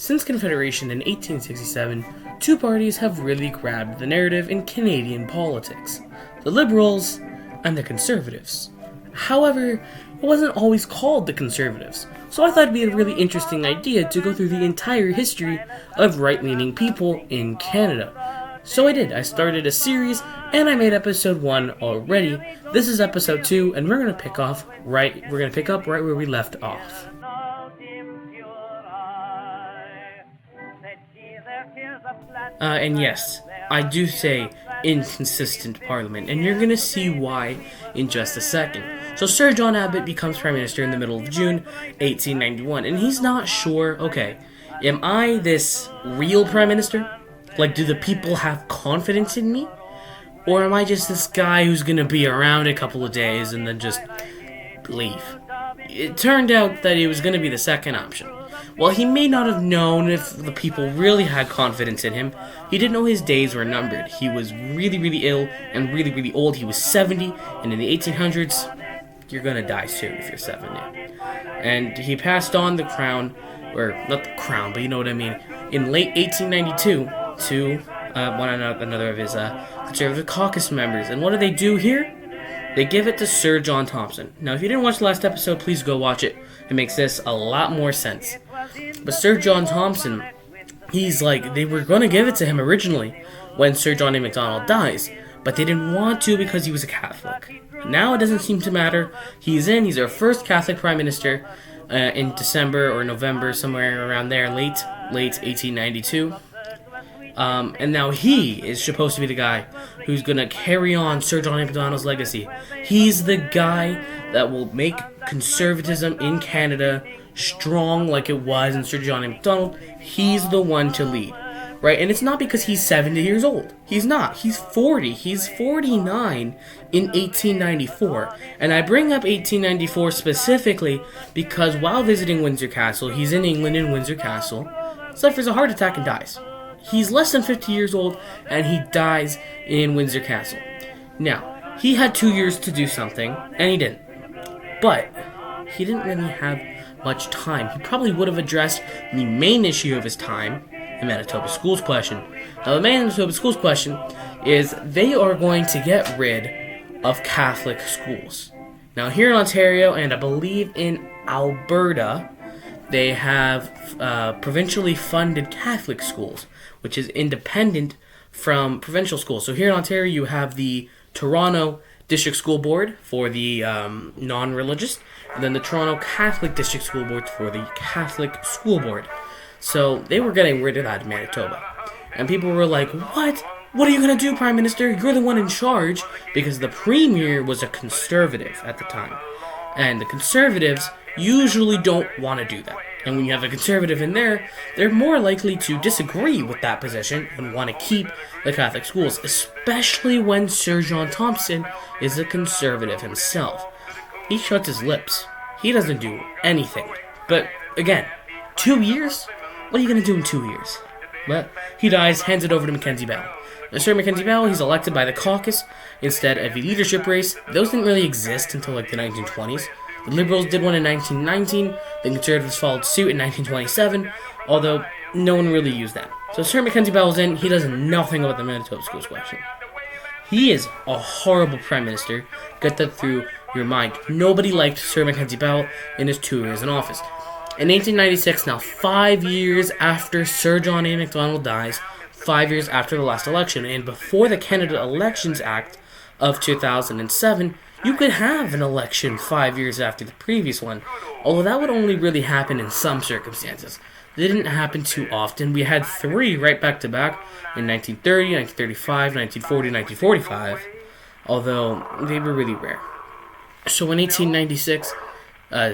Since Confederation in 1867, two parties have really grabbed the narrative in Canadian politics: the Liberals and the Conservatives. However, it wasn't always called the Conservatives, so I thought it'd be a really interesting idea to go through the entire history of right-leaning people in Canada. So I did. I started a series, and I made episode 1 already. This is episode 2, and we're gonna pick up right where we left off. And yes, I do say inconsistent parliament, and you're gonna see why in just a second. So Sir John Abbott becomes Prime Minister in the middle of June 1891, and he's not sure, okay, am I this real Prime Minister? Like, do the people have confidence in me? Or am I just this guy who's gonna be around a couple of days and then just leave? It turned out that it was gonna be the second option. While he may not have known if the people really had confidence in him, he didn't know his days were numbered. He was really, really ill and really, really old. He was 70, and in the 1800s, you're gonna die soon if you're 70. And he passed on the crown, or not the crown, but you know what I mean, in late 1892 to another of his Conservative caucus members. And what do they do here? They give it to Sir John Thompson. Now, if you didn't watch the last episode, please go watch it. It makes this a lot more sense. But Sir John Thompson, he's like, they were going to give it to him originally when Sir John A. Macdonald dies, but they didn't want to because he was a Catholic. Now it doesn't seem to matter. He's our first Catholic Prime Minister in December or November, somewhere around there, late 1892. And now he is supposed to be the guy who's going to carry on Sir John A. Macdonald's legacy. He's the guy that will make conservatism in Canada strong like it was in Sir John A. Macdonald. He's the one to lead, right? And it's not because he's 70 years old. He's not. He's 40. He's 49 in 1894. And I bring up 1894 specifically because while visiting Windsor Castle, he's in England in Windsor Castle, suffers a heart attack and dies. He's less than 50 years old, and he dies in Windsor Castle. Now, he had 2 years to do something, and he didn't. But he didn't really have much time. He probably would have addressed the main issue of his time, the Manitoba Schools question. Now, the Manitoba Schools question is they are going to get rid of Catholic schools. Now, here in Ontario, and I believe in Alberta, they have provincially funded Catholic schools, which is independent from provincial schools. So here in Ontario, you have the Toronto District School Board for the non-religious, and then the Toronto Catholic District School Board for the Catholic School Board. So they were getting rid of that in Manitoba. And people were like, what? What are you going to do, Prime Minister? You're the one in charge, because the Premier was a Conservative at the time. And the Conservatives usually don't want to do that. And when you have a Conservative in there, they're more likely to disagree with that position and want to keep the Catholic schools, especially when Sir John Thompson is a Conservative himself. He shuts his lips. He doesn't do anything. But, again, 2 years? What are you going to do in 2 years? Well, he dies, hands it over to Mackenzie Bell. Now, Sir Mackenzie Bell, he's elected by the caucus instead of a leadership race. Those didn't really exist until, the 1920s. The Liberals did one in 1919, the Conservatives followed suit in 1927, although no one really used that. So Sir Mackenzie Bell's in, he does nothing about the Manitoba Schools question. He is a horrible Prime Minister. Get that through your mind. Nobody liked Sir Mackenzie Bell in his 2 years in office. In 1896, now 5 years after Sir John A. Macdonald dies, 5 years after the last election, and before the Canada Elections Act of 2007, you could have an election 5 years after the previous one, although that would only really happen in some circumstances. It didn't happen too often. We had 3 right back to back in 1930, 1935, 1940, 1945, although they were really rare. So in 1896,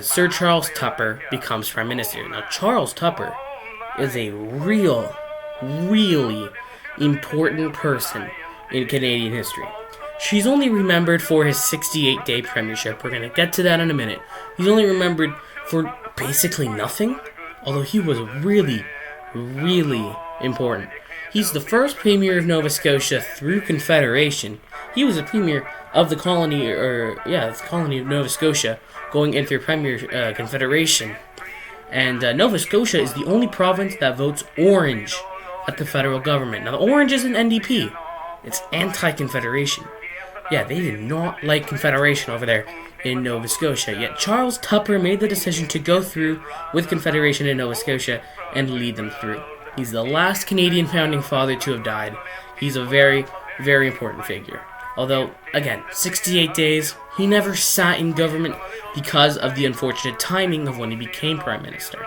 Sir Charles Tupper becomes Prime Minister. Now, Charles Tupper is a really important person in Canadian history. She's only remembered for his 68-day premiership. We're going to get to that in a minute. He's only remembered for basically nothing, although he was really important. He's the first premier of Nova Scotia through Confederation. He was a premier of the colony, the colony of Nova Scotia, going in through Confederation. And Nova Scotia is the only province that votes orange at the federal government. Now, the orange isn't NDP. It's anti-Confederation. Yeah, they did not like Confederation over there in Nova Scotia. Yet Charles Tupper made the decision to go through with Confederation in Nova Scotia and lead them through. He's the last Canadian founding father to have died. He's a very, very important figure. Although, again, 68 days, he never sat in government because of the unfortunate timing of when he became Prime Minister.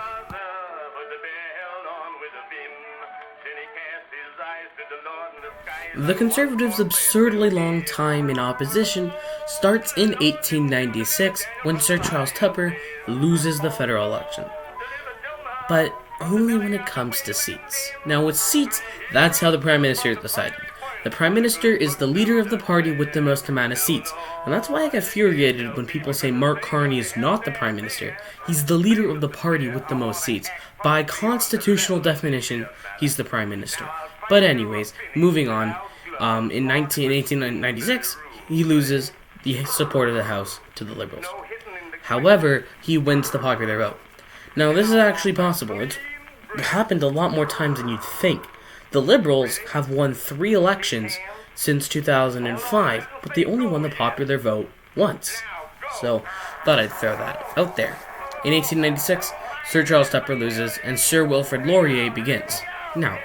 The Conservatives' absurdly long time in opposition starts in 1896 when Sir Charles Tupper loses the federal election. But only when it comes to seats. Now with seats, that's how the Prime Minister is decided. The Prime Minister is the leader of the party with the most amount of seats. And that's why I get infuriated when people say Mark Carney is not the Prime Minister. He's the leader of the party with the most seats. By constitutional definition, he's the Prime Minister. But anyways, moving on. In 1896, he loses the support of the House to the Liberals. However, he wins the popular vote. Now, this is actually possible. It's happened a lot more times than you'd think. The Liberals have won 3 elections since 2005, but they only won the popular vote once. So, thought I'd throw that out there. In 1896, Sir Charles Tupper loses, and Sir Wilfrid Laurier begins. Now,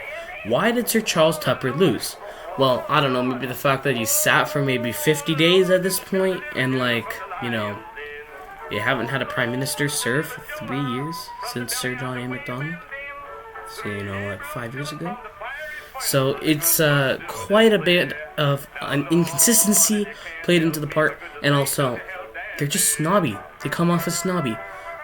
why did Sir Charles Tupper lose? Well, I don't know, maybe the fact that he sat for maybe 50 days at this point, and you haven't had a Prime Minister serve for 3 years since Sir John A. Macdonald. So, 5 years ago. So, it's quite a bit of an inconsistency played into the part, and also, they're just snobby. They come off as snobby.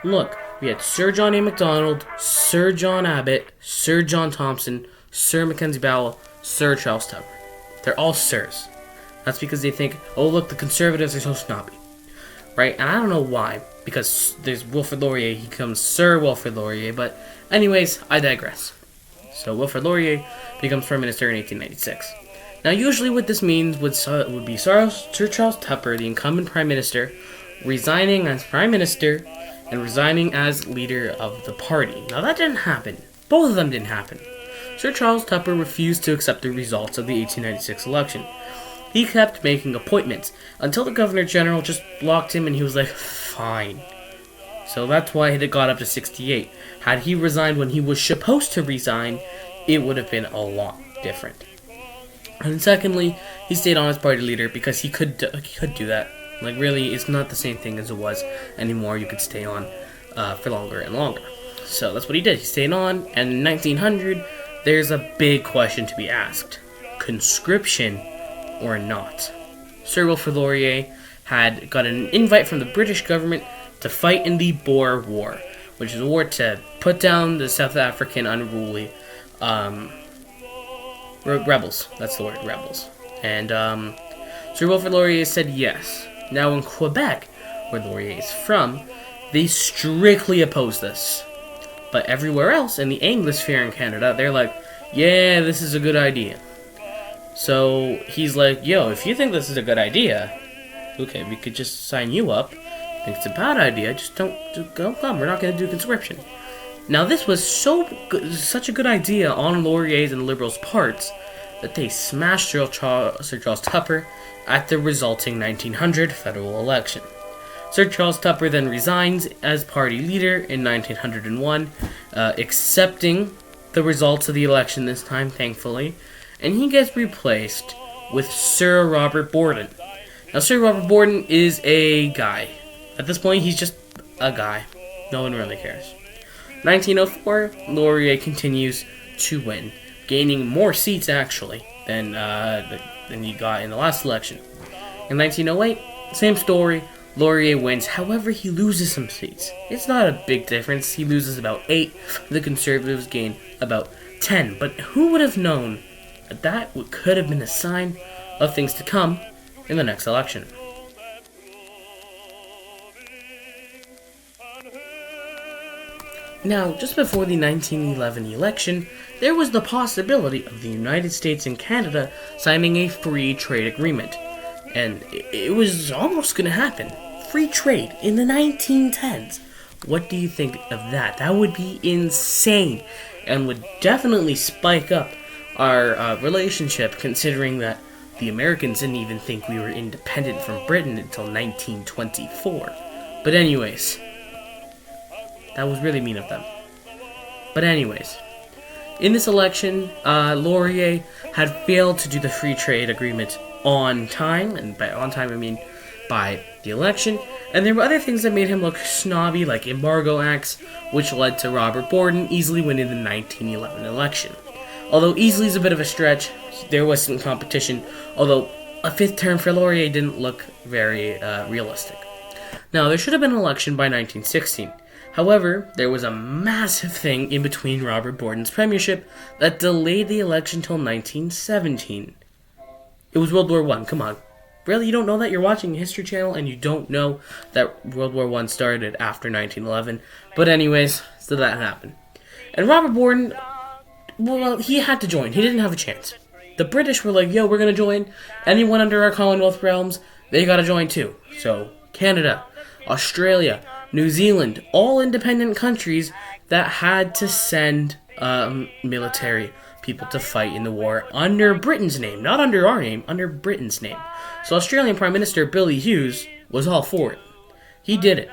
Look, we had Sir John A. Macdonald, Sir John Abbott, Sir John Thompson, Sir Mackenzie Bowell, Sir Charles Tupper. They're all sirs. That's because they think, oh look, the Conservatives are so snobby. Right? And I don't know why. Because there's Wilfrid Laurier, he becomes Sir Wilfrid Laurier. But anyways, I digress. So Wilfrid Laurier becomes Prime Minister in 1896. Now usually what this means would be Sir Charles Tupper, the incumbent Prime Minister, resigning as Prime Minister and resigning as leader of the party. Now that didn't happen. Both of them didn't happen. Sir Charles Tupper refused to accept the results of the 1896 election. He kept making appointments until the Governor General just blocked him and he was like, fine. So that's why it got up to 68. Had he resigned when he was supposed to resign, it would have been a lot different. And secondly, he stayed on as party leader because he could do that. Really, it's not the same thing as it was anymore. You could stay on for longer and longer. So that's what he did. He stayed on, and in 1900, there's a big question to be asked. Conscription or not? Sir Wilfrid Laurier had got an invite from the British government to fight in the Boer War, which is a war to put down the South African unruly rebels. That's the word, rebels. And Sir Wilfrid Laurier said yes. Now in Quebec, where Laurier is from, they strictly oppose this. But everywhere else in the Anglosphere in Canada, they're like, yeah, this is a good idea. So he's like, yo, if you think this is a good idea, okay, we could just sign you up. Think it's a bad idea, just don't come. We're not going to do conscription. Now this was such a good idea on Laurier's and the Liberals' parts that they smashed Sir Charles Tupper at the resulting 1900 federal election. Sir Charles Tupper then resigns as party leader in 1901, accepting the results of the election this time, thankfully, and he gets replaced with Sir Robert Borden. Now, Sir Robert Borden is a guy. At this point, he's just a guy. No one really cares. 1904, Laurier continues to win, gaining more seats, actually, than he got in the last election. In 1908, same story. Laurier wins, however, he loses some seats. It's not a big difference. He loses about 8. The Conservatives gain about 10. But who would have known that could have been a sign of things to come in the next election? Now, just before the 1911 election, there was the possibility of the United States and Canada signing a free trade agreement. And it was almost going to happen. Free trade in the 1910s. What do you think of that? That would be insane and would definitely spike up our relationship, considering that the Americans didn't even think we were independent from Britain until 1924. But anyways, that was really mean of them. But anyways, in this election, Laurier had failed to do the free trade agreement on time, and by on time I mean by the election, and there were other things that made him look snobby, like embargo acts, which led to Robert Borden easily winning the 1911 election. Although easily is a bit of a stretch, there was some competition, although a fifth term for Laurier didn't look very realistic. Now, there should have been an election by 1916. However, there was a massive thing in between Robert Borden's premiership that delayed the election till 1917. It was World War I, come on. Really, you don't know that? You're watching a History Channel and you don't know that World War I started after 1911. But anyways, so that happened. And Robert Borden, well, he had to join. He didn't have a chance. The British were like, yo, we're going to join. Anyone under our Commonwealth realms, they got to join too. So, Canada, Australia, New Zealand, all independent countries that had to send military people to fight in the war under Britain's name. Not under our name, under Britain's name. So Australian Prime Minister Billy Hughes was all for it. He did it.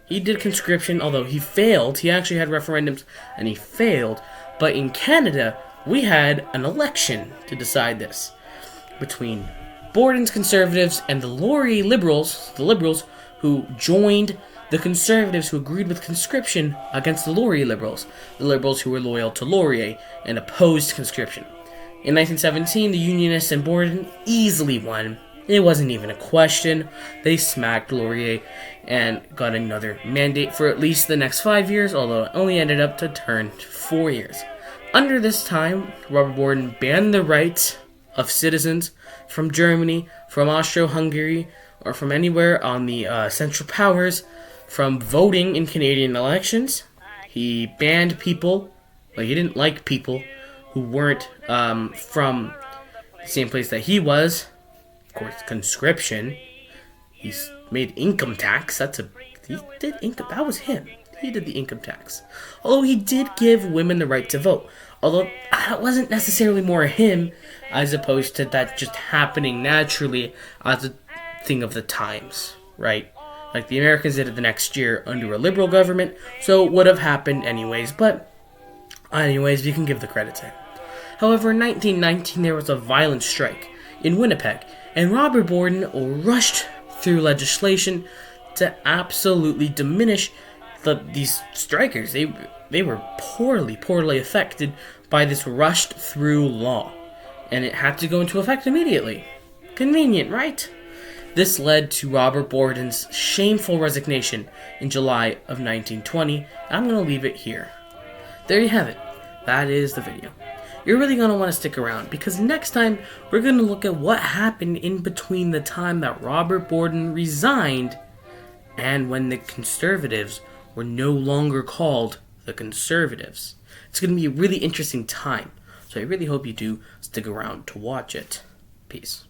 He did conscription, although he failed. He actually had referendums, and he failed. But in Canada, we had an election to decide this between Borden's Conservatives and the Laurier Liberals, the Liberals who joined the Conservatives who agreed with conscription against the Laurier Liberals, the Liberals who were loyal to Laurier and opposed conscription. In 1917, the Unionists and Borden easily won. It wasn't even a question. They smacked Laurier and got another mandate for at least the next 5 years, although it only ended up to turn 4 years. Under this time, Robert Borden banned the rights of citizens from Germany, from Austro-Hungary, or from anywhere on the Central Powers from voting in Canadian elections. He banned people, he didn't like people who weren't from the same place that he was. Of course, conscription. He's made income tax. He did income. That was him. He did the income tax. Although he did give women the right to vote. Although that wasn't necessarily more him, as opposed to that just happening naturally as a thing of the times, right? Like the Americans did it the next year under a liberal government, so it would have happened anyways. But anyways, we can give the credit to him. However, in 1919, there was a violent strike in Winnipeg, and Robert Borden rushed through legislation to absolutely diminish these strikers. They were poorly affected by this rushed through law, and it had to go into effect immediately. Convenient, right? This led to Robert Borden's shameful resignation in July of 1920. I'm going to leave it here. There you have it. That is the video. You're really going to want to stick around, because next time we're going to look at what happened in between the time that Robert Borden resigned and when the Conservatives were no longer called the Conservatives. It's going to be a really interesting time, so I really hope you do stick around to watch it. Peace.